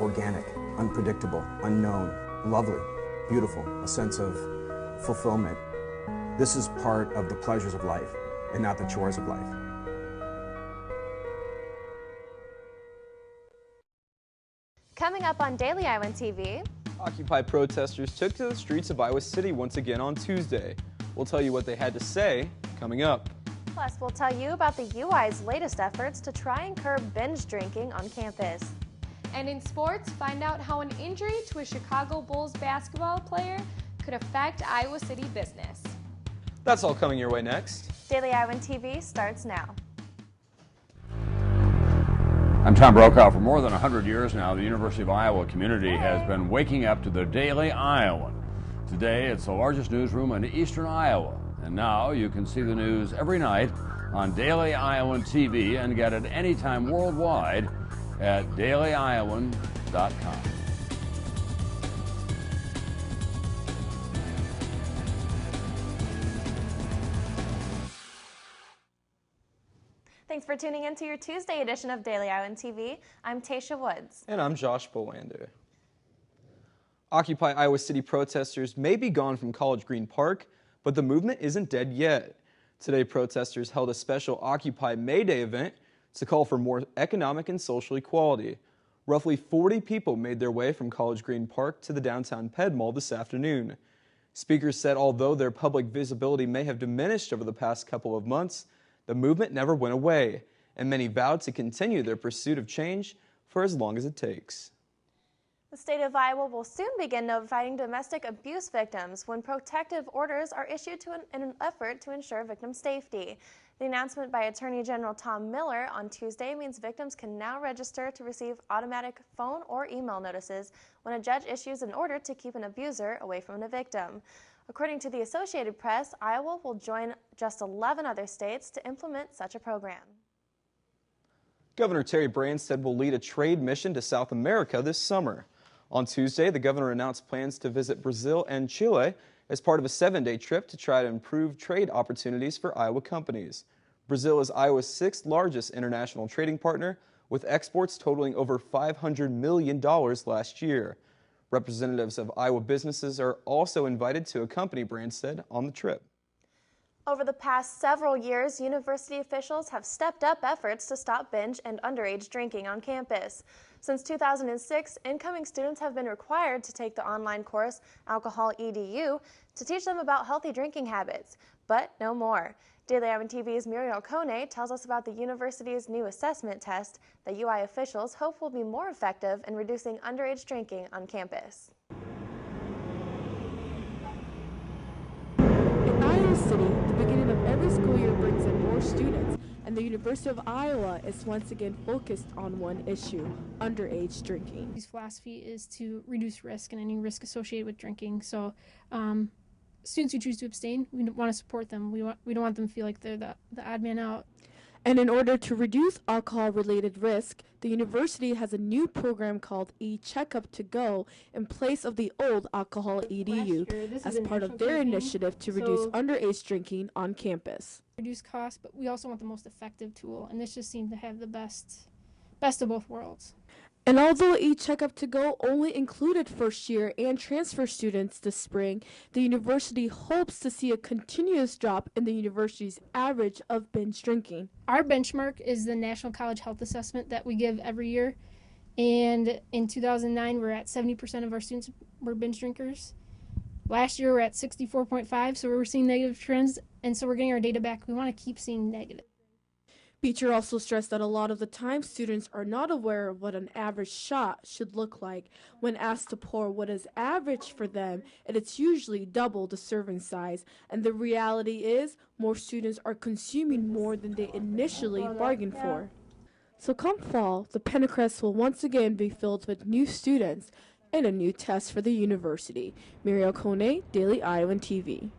organic, unpredictable, unknown, lovely, beautiful, a sense of fulfillment. This is part of the pleasures of life and not the chores of life. Coming up on Daily Iowan TV, Occupy protesters took to the streets of Iowa City once again on Tuesday. We'll tell you what they had to say coming up. Plus, we'll tell you about the UI's latest efforts to try and curb binge drinking on campus. And in sports, find out how an injury to a Chicago Bulls basketball player could affect Iowa City business. That's all coming your way next. Daily Iowan TV starts now. I'm Tom Brokaw. For more than 100 years now, the University of Iowa community has been waking up to the Daily Iowan. Today, it's the largest newsroom in eastern Iowa. And now you can see the news every night on Daily Iowan TV and get it anytime worldwide at dailyiowan.com. Thanks for tuning in to your Tuesday edition of Daily Iowan TV. I'm Tasha Woods. And I'm Josh Bolander. Occupy Iowa City protesters may be gone from College Green Park, but the movement isn't dead yet. Today, protesters held a special Occupy May Day event to call for more economic and social equality. Roughly 40 people made their way from College Green Park to the downtown Ped Mall this afternoon. Speakers said although their public visibility may have diminished over the past couple of months, the movement never went away, and many vowed to continue their pursuit of change for as long as it takes. The state of Iowa will soon begin notifying domestic abuse victims when protective orders are issued in an effort to ensure victim safety. The announcement by Attorney General Tom Miller on Tuesday means victims can now register to receive automatic phone or email notices when a judge issues an order to keep an abuser away from a victim. According to the Associated Press, Iowa will join just 11 other states to implement such a program. Governor Terry Branstad will lead a trade mission to South America this summer. On Tuesday, the governor announced plans to visit Brazil and Chile as part of a 7-day trip to try to improve trade opportunities for Iowa companies. Brazil is Iowa's 6th largest international trading partner, with exports totaling over $500 million last year. Representatives of Iowa businesses are also invited to accompany Branstad on the trip. Over the past several years, university officials have stepped up efforts to stop binge and underage drinking on campus. Since 2006, incoming students have been required to take the online course Alcohol EDU to teach them about healthy drinking habits, but no more. Daily Iowan TV's Muriel Kone tells us about the university's new assessment test that UI officials hope will be more effective in reducing underage drinking on campus. In Iowa City, the beginning of every school year brings in more students, and the University of Iowa is once again focused on one issue: underage drinking. His philosophy is to reduce risk and any risk associated with drinking. So students who choose to abstain, we want to support them. We don't want them to feel like they're the odd man out. And in order to reduce alcohol-related risk, the university has a new program called eCheckup to Go in place of the old Alcohol EDU as part of their initiative to reduce underage drinking on campus. Reduce costs, but we also want the most effective tool, and this just seemed to have the best of both worlds. And although eCheckup to Go only included first-year and transfer students this spring, the university hopes to see a continuous drop in the university's average of binge drinking. Our benchmark is the National College Health Assessment that we give every year, and in 2009 we're at 70% of our students were binge drinkers. Last year we're at 64.5, so we're seeing negative trends, and so we're getting our data back. We want to keep seeing negative. Beecher also stressed that a lot of the time students are not aware of what an average shot should look like. When asked to pour what is average for them, it's usually double the serving size. And the reality is, more students are consuming more than they initially bargained for. So come fall, the Penncrest will once again be filled with new students and a new test for the university. Muriel Kone, Daily Iowan TV.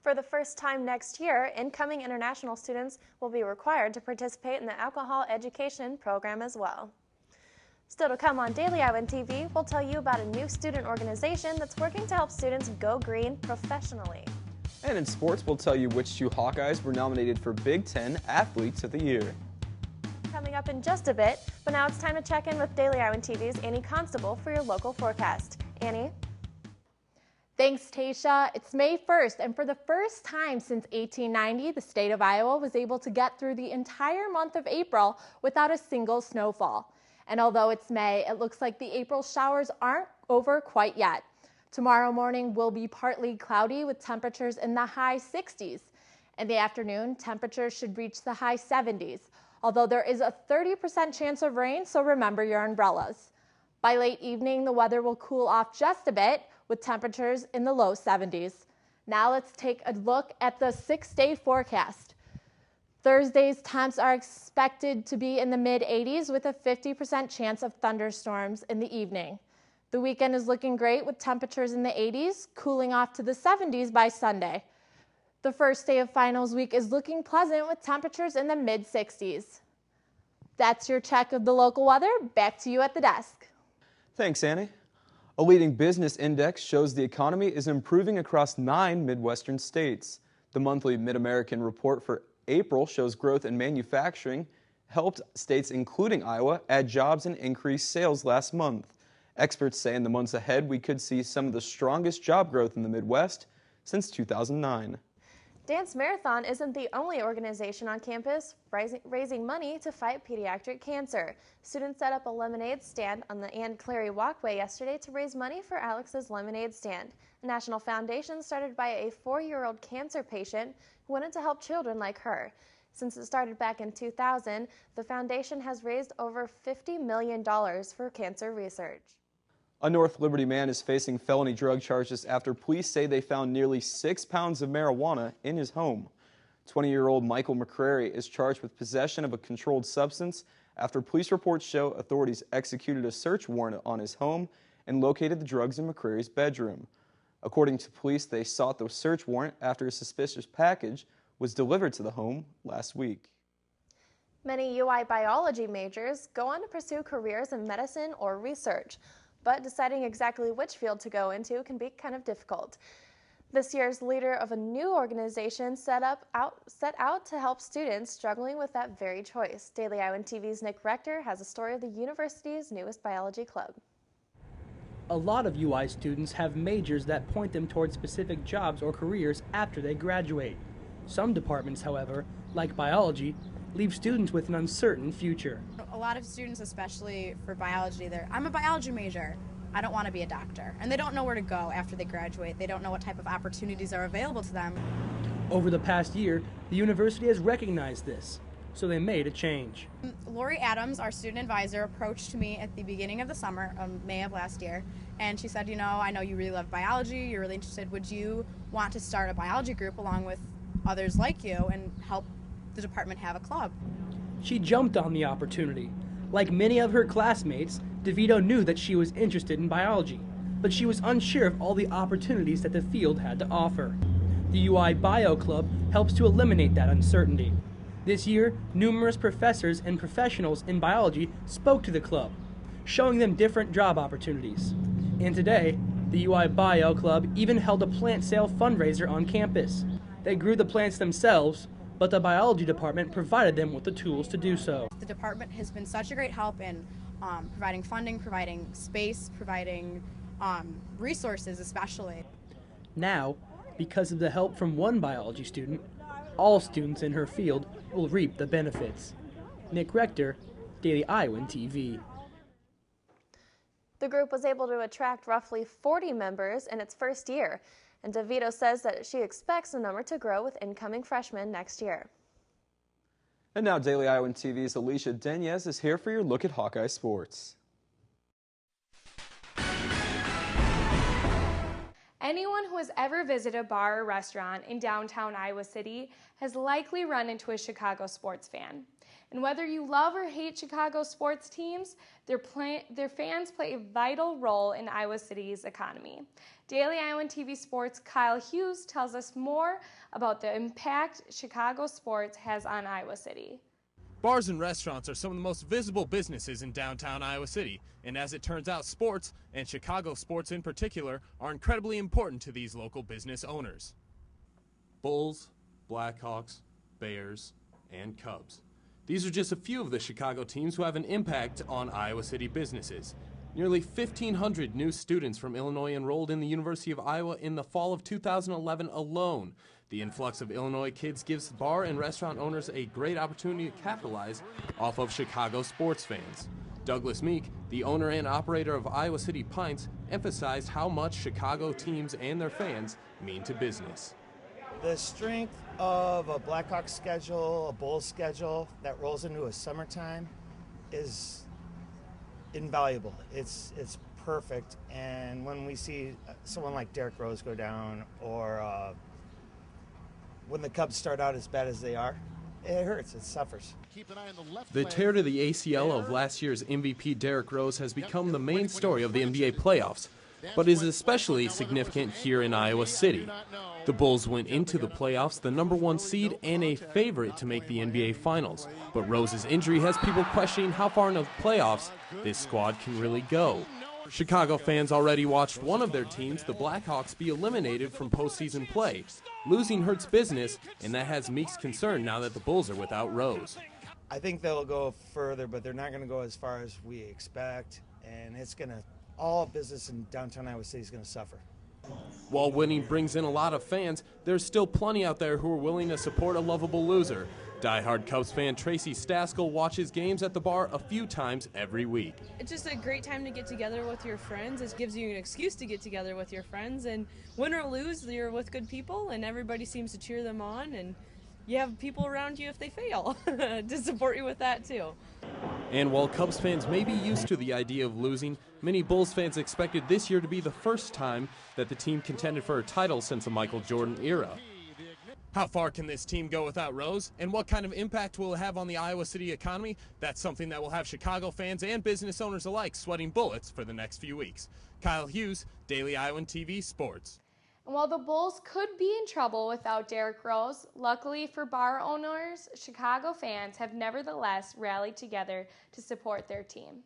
For the first time next year, incoming international students will be required to participate in the alcohol education program as well. Still to come on Daily Iowan TV, we'll tell you about a new student organization that's working to help students go green professionally. And in sports, we'll tell you which two Hawkeyes were nominated for Big Ten Athletes of the Year. Coming up in just a bit, But now it's time to check in with Daily Iowan TV's Annie Constable for your local forecast. Annie? Thanks, Tasha. It's May 1st, and for the first time since 1890, the state of Iowa was able to get through the entire month of April without a single snowfall. And although it's May, it looks like the April showers aren't over quite yet. Tomorrow morning will be partly cloudy with temperatures in the high 60s. In the afternoon, temperatures should reach the high 70s, although there is a 30% chance of rain, so remember your umbrellas. By late evening, the weather will cool off just a bit, with temperatures in the low 70s. Now let's take a look at the 6-day forecast. Thursday's temps are expected to be in the mid-80s with a 50% chance of thunderstorms in the evening. The weekend is looking great with temperatures in the 80s, cooling off to the 70s by Sunday. The first day of finals week is looking pleasant with temperatures in the mid-60s. That's your check of the local weather. Back to you at the desk. Thanks, Annie. A leading business index shows the economy is improving across 9 Midwestern states. The monthly Mid-American report for April shows growth in manufacturing helped states including Iowa add jobs and increase sales last month. Experts say in the months ahead we could see some of the strongest job growth in the Midwest since 2009. Dance Marathon isn't the only organization on campus raising money to fight pediatric cancer. Students set up a lemonade stand on the Ann Clary Walkway yesterday to raise money for Alex's Lemonade Stand, a national foundation started by a 4-year-old cancer patient who wanted to help children like her. Since it started back in 2000, the foundation has raised over $50 million for cancer research. A North Liberty man is facing felony drug charges after police say they found nearly 6 pounds of marijuana in his home. 20-year-old Michael McCrary is charged with possession of a controlled substance after police reports show authorities executed a search warrant on his home and located the drugs in McCrary's bedroom. According to police, they sought the search warrant after a suspicious package was delivered to the home last week. Many UI biology majors go on to pursue careers in medicine or research, but deciding exactly which field to go into can be kind of difficult. This year's leader of a new organization set out to help students struggling with that very choice. Daily Iowan TV's Nick Rector has a story of the university's newest biology club. A lot of UI students have majors that point them towards specific jobs or careers after they graduate. Some departments, however, like biology, leave students with an uncertain future. A lot of students, especially for biology, I'm a biology major. I don't want to be a doctor. And they don't know where to go after they graduate. They don't know what type of opportunities are available to them. Over the past year, the university has recognized this, so they made a change. Lori Adams, our student advisor, approached me at the beginning of the summer, May of last year, and she said, I know you really love biology, you're really interested. Would you want to start a biology group along with others like you and help the department have a club? She jumped on the opportunity. Like many of her classmates, DeVito knew that she was interested in biology, but she was unsure of all the opportunities that the field had to offer. The UI Bio Club helps to eliminate that uncertainty. This year, numerous professors and professionals in biology spoke to the club, showing them different job opportunities. And today, the UI Bio Club even held a plant sale fundraiser on campus. They grew the plants themselves, but the biology department provided them with the tools to do so. The department has been such a great help in providing funding, providing space, providing resources especially. Now, because of the help from one biology student, all students in her field will reap the benefits. Nick Rector, Daily Iowan TV. The group was able to attract roughly 40 members in its first year, and DeVito says that she expects the number to grow with incoming freshmen next year. And now Daily Iowan TV's Alicia Denez is here for your look at Hawkeye sports. Anyone who has ever visited a bar or restaurant in downtown Iowa City has likely run into a Chicago sports fan. And whether you love or hate Chicago sports teams, their fans play a vital role in Iowa City's economy. Daily Iowan TV Sports' Kyle Hughes tells us more about the impact Chicago sports has on Iowa City. Bars and restaurants are some of the most visible businesses in downtown Iowa City, and as it turns out, sports, and Chicago sports in particular, are incredibly important to these local business owners. Bulls, Blackhawks, Bears, and Cubs. These are just a few of the Chicago teams who have an impact on Iowa City businesses. Nearly 1,500 new students from Illinois enrolled in the University of Iowa in the fall of 2011 alone. The influx of Illinois kids gives bar and restaurant owners a great opportunity to capitalize off of Chicago sports fans. Douglas Meek, the owner and operator of Iowa City Pints, emphasized how much Chicago teams and their fans mean to business. The strength of a Blackhawks schedule, a Bulls schedule that rolls into a summertime is invaluable. It's perfect. And when we see someone like Derrick Rose go down, or when the Cubs start out as bad as they are, it hurts, it suffers. The tear to the ACL of last year's MVP Derrick Rose has become the main story of the NBA playoffs, but is especially significant here in Iowa City. The Bulls went into the playoffs the #1 seed and a favorite to make the NBA Finals, but Rose's injury has people questioning how far into the playoffs this squad can really go. Chicago fans already watched one of their teams, the Blackhawks, be eliminated from postseason play. Losing hurts business, and that has Meek's concern now that the Bulls are without Rose. I think they'll go further, but they're not going to go as far as we expect, and it's going to, all business in downtown Iowa City is going to suffer. While winning brings in a lot of fans, there's still plenty out there who are willing to support a lovable loser. Die-hard Cubs fan Tracy Staskell watches games at the bar a few times every week. It's just a great time to get together with your friends. It gives you an excuse to get together with your friends, and win or lose, you're with good people, and everybody seems to cheer them on, and you have people around you if they fail to support you with that too. And while Cubs fans may be used to the idea of losing, many Bulls fans expected this year to be the first time that the team contended for a title since the Michael Jordan era. How far can this team go without Rose, and what kind of impact will it have on the Iowa City economy? That's something that will have Chicago fans and business owners alike sweating bullets for the next few weeks. Kyle Hughes, Daily Iowan TV Sports. And while the Bulls could be in trouble without Derrick Rose, luckily for bar owners, Chicago fans have nevertheless rallied together to support their team.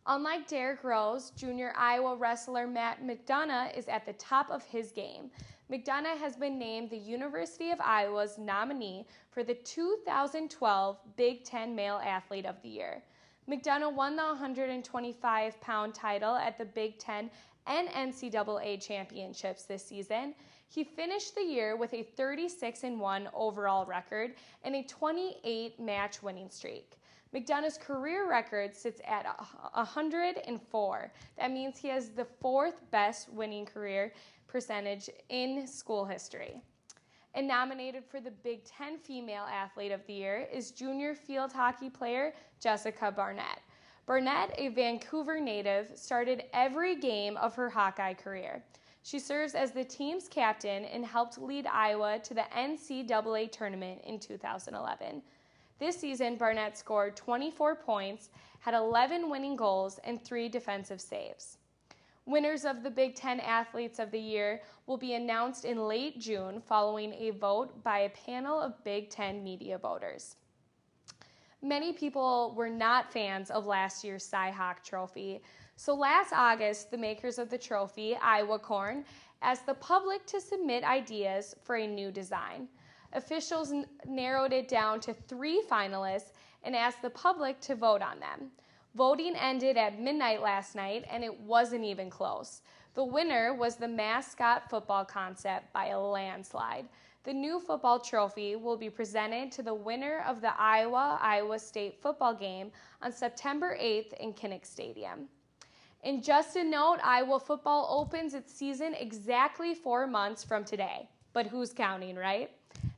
Unlike Derrick Rose, junior Iowa wrestler Matt McDonough is at the top of his game. McDonough has been named the University of Iowa's nominee for the 2012 Big Ten Male Athlete of the Year. McDonough won the 125-pound title at the Big Ten and NCAA championships this season. He finished the year with a 36-1 overall record and a 28-match winning streak. McDonough's career record sits at 104. That means he has the fourth best winning career percentage in school history. And nominated for the Big Ten Female Athlete of the Year is junior field hockey player Jessica Barnett. Barnett, a Vancouver native, started every game of her Hawkeye career. She serves as the team's captain and helped lead Iowa to the NCAA tournament in 2011. This season, Barnett scored 24 points, had 11 winning goals, and 3 defensive saves. Winners of the Big Ten Athletes of the Year will be announced in late June following a vote by a panel of Big Ten media voters. Many people were not fans of last year's Cy-Hawk Trophy, so last August, the makers of the trophy, Iowa Corn, asked the public to submit ideas for a new design. Officials narrowed it down to 3 finalists and asked the public to vote on them. Voting ended at midnight last night, and it wasn't even close. The winner was the mascot football concept by a landslide. The new football trophy will be presented to the winner of the Iowa State football game on September 8th in Kinnick Stadium. And just a note, Iowa football opens its season exactly 4 months from today. But who's counting, right?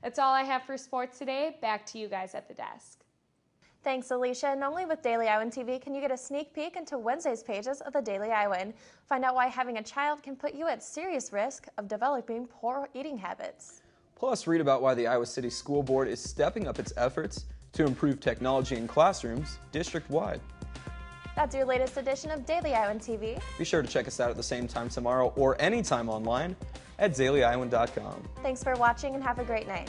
That's all I have for sports today. Back to you guys at the desk. Thanks, Alicia. Not only with Daily Iowan TV can you get a sneak peek into Wednesday's pages of the Daily Iowan. Find out why having a child can put you at serious risk of developing poor eating habits. Plus, read about why the Iowa City School Board is stepping up its efforts to improve technology in classrooms district-wide. That's your latest edition of Daily Iowan TV. Be sure to check us out at the same time tomorrow or anytime online at dailyiowan.com. Thanks for watching and have a great night.